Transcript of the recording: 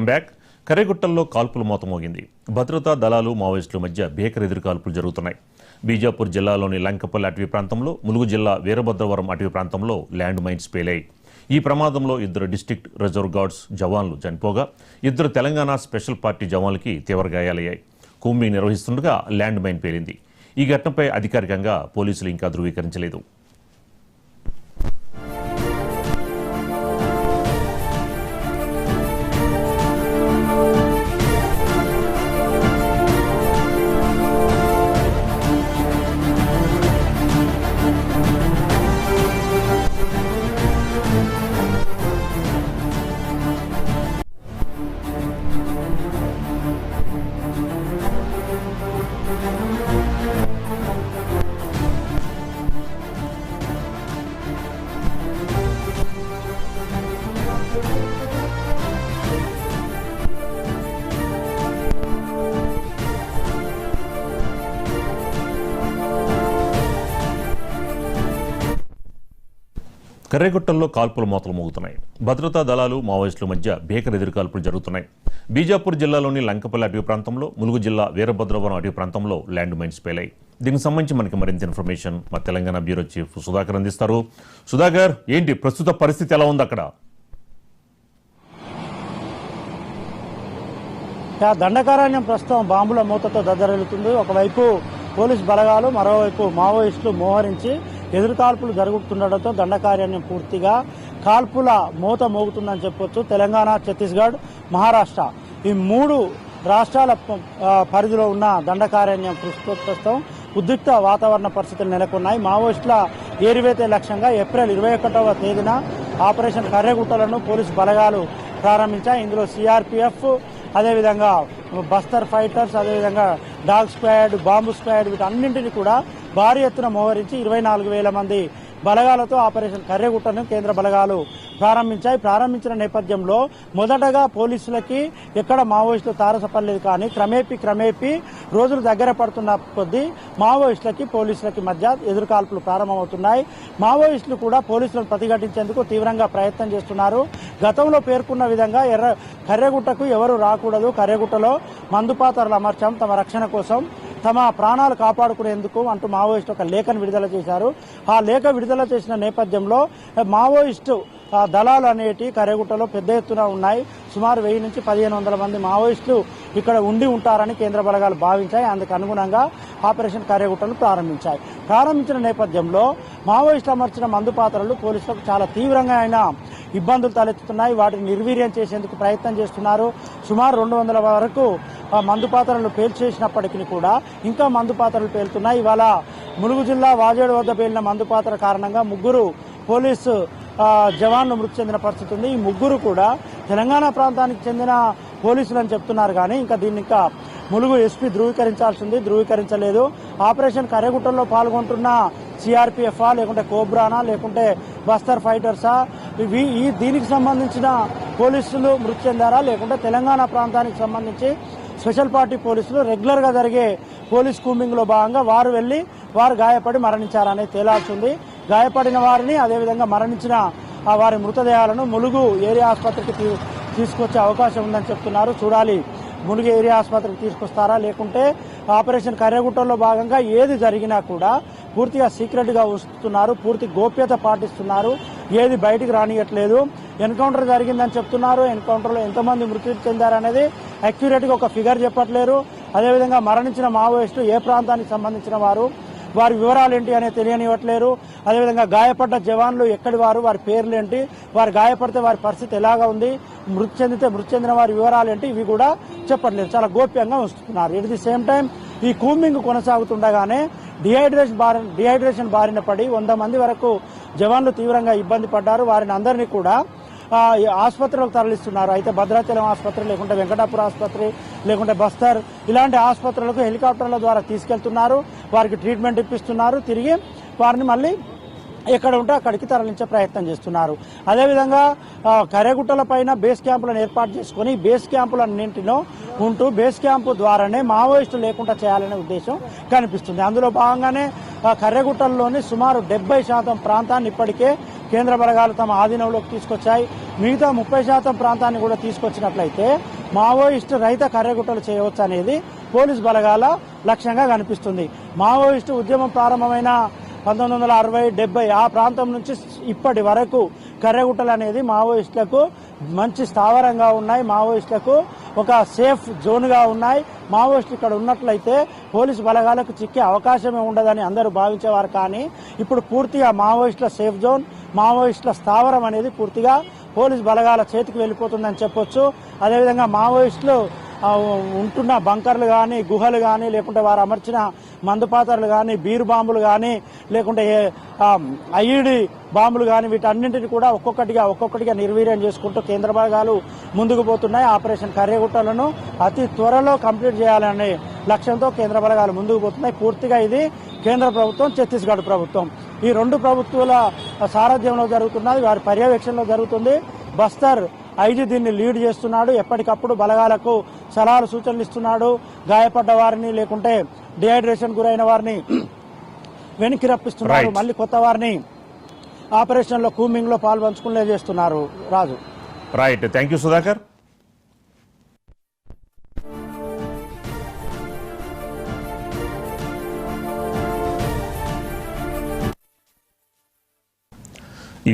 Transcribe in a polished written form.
Back కరేగుట్టల్లో కాల్పులు మోతమోగింది. భద్రతా దళాలు మావోయిస్టుల మధ్య భీకర ఎదురు కాల్పులు జరుగుతున్నాయి. బీజాపూర్ జిల్లాలోని లంకపల్లి అటవీ ప్రాంతంలో, ములుగు జిల్లా వీరభద్రవరం అటవీ ప్రాంతంలో ల్యాండ్ మైన్స్ పేలాయి. ఈ ప్రమాదంలో 2 డిస్ట్రిక్ట్ రిజర్వ్ గార్డ్స్ జవాన్లు చనిపోగా 2 తెలంగాణ స్పెషల్ పార్టీ జవాన్లకి తీవ్ర గాయాలయ్యాయి. కూంబింగ్ నిర్వహిస్తుండగా ల్యాండ్ మైన్ పేలింది. ఈ ఘటనపై అధికారికంగా పోలీసులు ఇంకా ధృవీకరించలేదు. కర్రేగుట్టల్లో కాల్పుల మోతలు మోగుతున్నాయి. భద్రతా దళాలు మావోయిస్టుల మధ్య భీకర ఎదురు కాల్పులు జరుగుతున్నాయి. బీజాపూర్ జిల్లాలోని లంకపల్లి అటవీ ప్రాంతంలో, ములుగు జిల్లా వీరభద్రవరం అటవీ ప్రాంతంలో ల్యాండ్ మైన్స్ పేలాయి. దీనికి సంబంధించి మనకి మరింత ఇన్ఫర్మేషన్ మా తెలంగాణ బ్యూరో చీఫ్ సుధాకర్ అందిస్తారు. సుధాకర్, ఏంటి ప్రస్తుత పరిస్థితి ఎలా ఉంది అక్కడ? దండకారణ్యం ప్రస్తుతం బాంబుల మూతతో దద్దరిల్లుతుంది. ఒకవైపు పోలీస్ బలగాలు, మరోవైపు మావోయిస్టులు మోహరించి ఎదురు కాల్పులు జరుగుతుండటంతో దండకారణ్యం పూర్తిగా కాల్పుల మూత మోగుతుందని చెప్పొచ్చు. తెలంగాణ, ఛత్తీస్గఢ్, మహారాష్ట్ర ఈ 3 రాష్ట్రాల పరిధిలో ఉన్న దండకారణ్యం ప్రస్తుతం ఉద్రిక్త వాతావరణ పరిస్థితులు నెలకొన్నాయి. మావోయిస్టుల ఏరివేతే లక్ష్యంగా ఏప్రిల్ 21వ తేదీన ఆపరేషన్ కర్రెగుట్టలను పోలీసు బలగాలు ప్రారంభించాయి. ఇందులో సిఆర్పిఎఫ్, అదేవిధంగా బస్తర్ ఫైటర్స్, అదేవిధంగా డాగ్ స్క్వాడ్, బాంబు స్క్వాడ్ వీటన్నింటినీ కూడా భారీ ఎత్తున మోహరించి 24,000 మంది బలగాలతో ఆపరేషన్ కర్రెగుట్టను కేంద్ర బలగాలు ప్రారంభించాయి. ప్రారంభించిన నేపథ్యంలో మొదటగా పోలీసులకి ఎక్కడ మావోయిస్టులు తారసపడలేదు. కానీ క్రమేపీ రోజులు దగ్గర పడుతున్న కొద్దీ మావోయిస్టులకి పోలీసులకి మధ్య ఎదురు కాల్పులు ప్రారంభమవుతున్నాయి. మావోయిస్టులు కూడా పోలీసులను ప్రతిఘటించేందుకు తీవ్రంగా ప్రయత్నం చేస్తున్నారు. గతంలో పేర్కొన్న విధంగా కర్రెగుట్టకు ఎవరు రాకూడదు, కర్రెగుట్టలో మందుపాత్రలు అమర్చాం తమ రక్షణ కోసం, తమ ప్రాణాలు కాపాడుకునేందుకు అంటూ మావోయిస్టు ఒక లేఖను విడుదల చేశారు. ఆ లేఖ విడుదల చేసిన నేపథ్యంలో మావోయిస్టు దళాలు అనేటి కర్రెగుట్టలో పెద్ద ఎత్తున ఉన్నాయి. సుమారు 1000 నుంచి 1500 మంది మావోయిస్టులు ఇక్కడ ఉండి ఉంటారని కేంద్ర బలగాలు భావించాయి. అందుకు అనుగుణంగా ఆపరేషన్ కర్రెగుట్టను ప్రారంభించిన నేపథ్యంలో మావోయిస్టులు అమర్చిన మందుపాత్రలు పోలీసులకు చాలా తీవ్రంగా అయిన ఇబ్బందులు తలెత్తుతున్నాయి. వాటిని నిర్వీర్యం చేసేందుకు ప్రయత్నం చేస్తున్నారు. సుమారు 200 వరకు మందుపాత్రలు పేల్చేసినప్పటికీ కూడా ఇంకా మందుపాత్రలు పేలుతున్నాయి. ఇవాళ ములుగు జిల్లా వాజేడు వద్ద పేలిన మందుపాత్ర కారణంగా 3 పోలీసు జవాన్లు మృతి చెందిన పరిస్థితి ఉంది. ఈ 3 కూడా తెలంగాణ ప్రాంతానికి చెందిన పోలీసులు అని చెప్తున్నారు. కానీ దీన్ని ఇంకా ములుగు ఎస్పీ ధృవీకరించలేదు. ఆపరేషన్ కర్రెగుట్టల్లో పాల్గొంటున్న సిఆర్పిఎఫా, లేకుంటే కోబ్రానా, లేకుంటే బస్తర్ ఫైటర్సా, దీనికి సంబంధించిన పోలీసులు మృతి చెందారా, లేకుంటే తెలంగాణ ప్రాంతానికి సంబంధించి స్పెషల్ పార్టీ పోలీసులు రెగ్యులర్ గా జరిగే పోలీస్ కూంబింగ్ లో భాగంగా వారు గాయపడి మరణించారనేది తేలాల్సింది. గాయపడిన వారిని, అదేవిధంగా మరణించిన వారి మృతదేహాలను ములుగు ఏరియా ఆసుపత్రికి తీసుకొచ్చే అవకాశం ఉందని చెప్తున్నారు. చూడాలి, ములుగు ఏరియా ఆసుపత్రికి తీసుకొస్తారా, లేకుంటే ఆపరేషన్ కర్రెగుట్టలో భాగంగా ఏది జరిగినా కూడా పూర్తిగా సీక్రెట్ గా ఉంచుతున్నారు, పూర్తి గోప్యత పాటిస్తున్నారు, ఏది బయటికి రానియట్లేదు. ఎన్కౌంటర్ జరిగిందని చెప్తున్నారు. ఎన్కౌంటర్లో ఎంతమంది మృతి చెందారనేది అక్యురేట్ గా ఒక ఫిగర్ చెప్పట్లేరు. అదేవిధంగా మరణించిన మావోయిస్టు ఏ ప్రాంతానికి సంబంధించిన వారి వివరాలు ఏంటి అనేది తెలియనివ్వట్లేరు. అదేవిధంగా గాయపడ్డ జవాన్లు ఎక్కడి వారి పేర్లు ఏంటి, వారు గాయపడితే వారి పరిస్థితి ఎలాగా ఉంది, మృతి చెందిన వారి వివరాలు ఏంటి, ఇవి కూడా చెప్పట్లేదు. చాలా గోప్యంగా ఉంచుతున్నారు. ఎట్ ది సేమ్ టైం ఈ కూంబింగ్ కొనసాగుతుండగానే డిహైడ్రేషన్ బారిన పడి 100 మంది వరకు జవాన్లు తీవ్రంగా ఇబ్బంది పడ్డారు. వారిని అందరినీ కూడా ఆసుపత్రులకు తరలిస్తున్నారు. అయితే భద్రాచలం ఆసుపత్రి, లేకుంటే వెంకటాపుర ఆసుపత్రి, లేకుంటే బస్తర్ ఇలాంటి ఆసుపత్రులకు హెలికాప్టర్ల ద్వారా తీసుకెళ్తున్నారు. వారికి ట్రీట్మెంట్ ఇప్పిస్తున్నారు. తిరిగి వారిని మళ్ళీ ఎక్కడ ఉంటే అక్కడికి తరలించే ప్రయత్నం చేస్తున్నారు. అదేవిధంగా కర్రెగుట్టల పైన బేస్ క్యాంపులను ఏర్పాటు చేసుకుని బేస్ క్యాంపులన్నింటిలో ఉంటూ బేస్ క్యాంపు ద్వారానే మావోయిస్టులు లేకుండా చేయాలనే ఉద్దేశం కనిపిస్తుంది. అందులో భాగంగానే కర్రెగుట్టల్లోని సుమారు 70% ప్రాంతాన్ని ఇప్పటికే కేంద్ర బలగాలు తమ ఆధీనంలోకి తీసుకొచ్చాయి. మిగతా 30% ప్రాంతాన్ని కూడా తీసుకొచ్చినట్లయితే మావోయిస్టు రహిత కర్రగుట్టలు చేయవచ్చు అనేది పోలీస్ బలగాల లక్ష్యంగా కనిపిస్తుంది. మావోయిస్టు ఉద్యమం ప్రారంభమైన 1960, 70 ఆ ప్రాంతం నుంచి ఇప్పటి వరకు కర్రగుట్టలు అనేది మావోయిస్టులకు మంచి స్థావరంగా ఉన్నాయి. మావోయిస్టులకు ఒక సేఫ్ జోన్గా ఉన్నాయి. మావోయిస్టులు ఇక్కడ ఉన్నట్లయితే పోలీసు బలగాలకు చిక్కే అవకాశమే ఉండదని అందరూ భావించేవారు. కానీ ఇప్పుడు పూర్తిగా మావోయిస్టుల సేఫ్ జోన్, మావోయిస్టుల స్థావరం అనేది పూర్తిగా పోలీసు బలగాల చేతికి వెళ్ళిపోతుందని చెప్పొచ్చు. అదేవిధంగా మావోయిస్టులు ఉంటున్న బంకర్లు కానీ, గుహలు కానీ, లేకుంటే వారు అమర్చిన మందుపాత్రలు కానీ, బీరు బాంబులు కానీ, లేకుంటే ఐఈడి బాంబులు కానీ, వీటన్నింటినీ కూడా ఒక్కొక్కటిగా నిర్వీర్యం చేసుకుంటూ కేంద్ర బలగాలు ముందుకు పోతున్నాయి. ఆపరేషన్ కర్రగుట్టలను అతి త్వరలో కంప్లీట్ చేయాలనే లక్ష్యంతో కేంద్ర బలగాలు ముందుకు పోతున్నాయి. పూర్తిగా ఇది కేంద్ర ప్రభుత్వం, ఛత్తీస్గఢ్ ప్రభుత్వం ఈ రెండు ప్రభుత్వాల సారథ్యంలో జరుగుతున్నది, వారి పర్యవేక్షణలో జరుగుతుంది. బస్తర్ ఐజీ దీన్ని లీడ్ చేస్తున్నాడు. ఎప్పటికప్పుడు బలగాలకు సలహాలు సూచనలు ఇస్తున్నాడు. గాయపడ్డ వారిని లేకుంటే డిహైడ్రేషన్ గురైన వారిని వెనక్కి రప్పిస్తున్నారు. మళ్ళీ కొత్త వారిని ఆపరేషన్ లో కూమింగ్ లో పాల్పంచుకునే చేస్తున్నారు. రాజు రైట్, థ్యాంక్ యూ సుధాకర్.